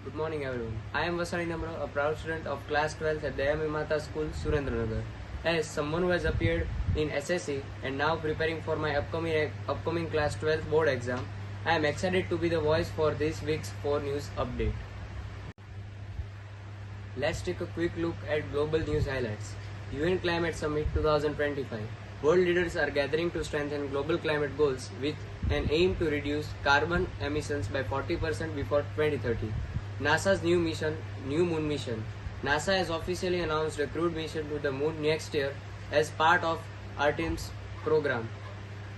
Good morning everyone. I am Vasani Namra, a proud student of class 12th at Dayami Mata School, Surendranagar. As someone who has appeared in SSC and now preparing for my upcoming class 12th board exam, I am excited to be the voice for this week's 4 news update. Let's take a quick look at global news highlights. UN Climate Summit 2025. World leaders are gathering to strengthen global climate goals with an aim to reduce carbon emissions by 40% before 2030. NASA's new moon mission. NASA has officially announced a crewed mission to the moon next year as part of Artemis program.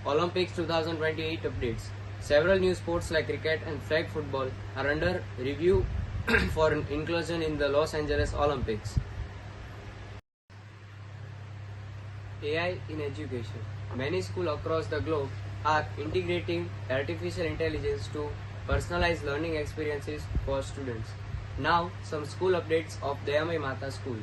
Olympics 2028 updates. Several new sports like cricket and flag football are under review for inclusion in the Los Angeles Olympics. AI in education. Many schools across the globe are integrating artificial intelligence to personalize learning experiences for students. Now, some school updates of Dayami Mata School.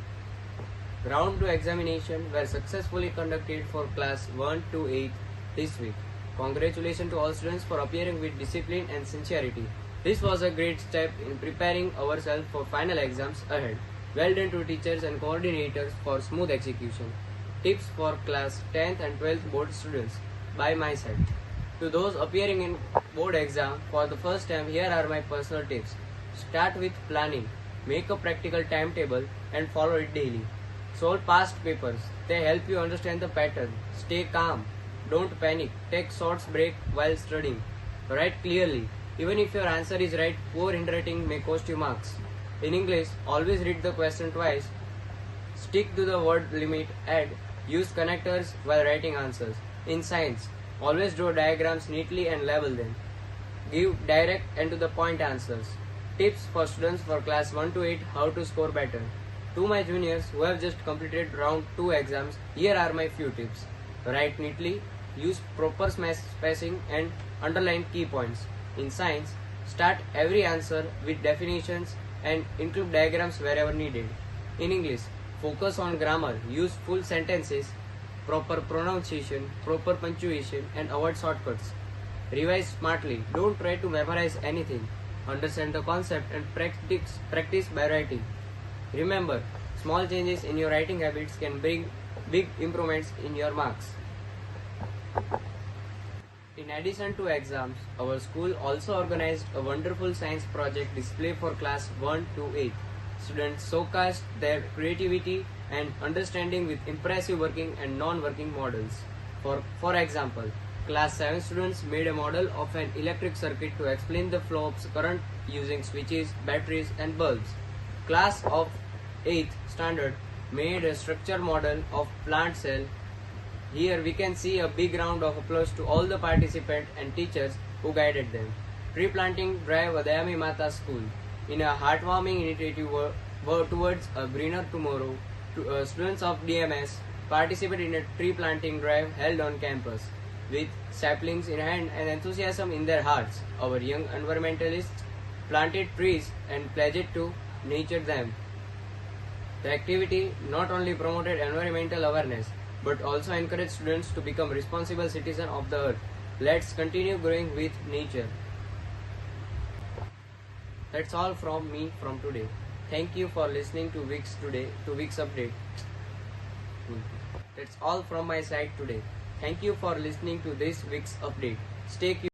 Round 2 examination were successfully conducted for class 1 to 8 this week. Congratulations to all students for appearing with discipline and sincerity. This was a great step in preparing ourselves for final exams ahead. Well done to teachers and coordinators for smooth execution. Tips for class 10th and 12th board students by my side. To those appearing in board exam for the first time, here are my personal tips. Start with planning. Make a practical timetable and follow it daily. Solve past papers. They help you understand the pattern. Stay calm. Don't panic. Take short break while studying. Write clearly. Even if your answer is right, poor handwriting may cost you marks. In English, always read the question twice. Stick to the word limit and use connectors while writing answers. In science, always draw diagrams neatly and label them. Give direct and to the point answers. Tips for students for class 1 to 8 how to score better. To my juniors who have just completed round 2 exams, here are my few tips. Write neatly, use proper spacing and underline key points. In science, start every answer with definitions and include diagrams wherever needed. In English, focus on grammar, use full sentences, proper pronunciation, proper punctuation and avoid shortcuts. Revise smartly, don't try to memorize anything. Understand the concept and practice by writing. Remember, small changes in your writing habits can bring big improvements in your marks. In addition to exams, our school also organized a wonderful science project display for class 1 to 8. Students showcased their creativity and understanding with impressive working and non-working models. For example, class 7 students made a model of an electric circuit to explain the flow of current using switches, batteries and bulbs. Class of 8th standard made a structure model of plant cell. Here we can see a big round of applause to all the participants and teachers who guided them. Tree planting drive at Dayami Mata School. In a heartwarming initiative towards a greener tomorrow, students of DMS participated in a tree planting drive held on campus. With saplings in hand and enthusiasm in their hearts, our young environmentalists planted trees and pledged to nurture them. The activity not only promoted environmental awareness but also encouraged students to become responsible citizens of the earth. Let's continue growing with nature. That's all from me from today. Thank you for listening to Week's update. That's all from my side today. Thank you for listening to this week's update. Stay curious.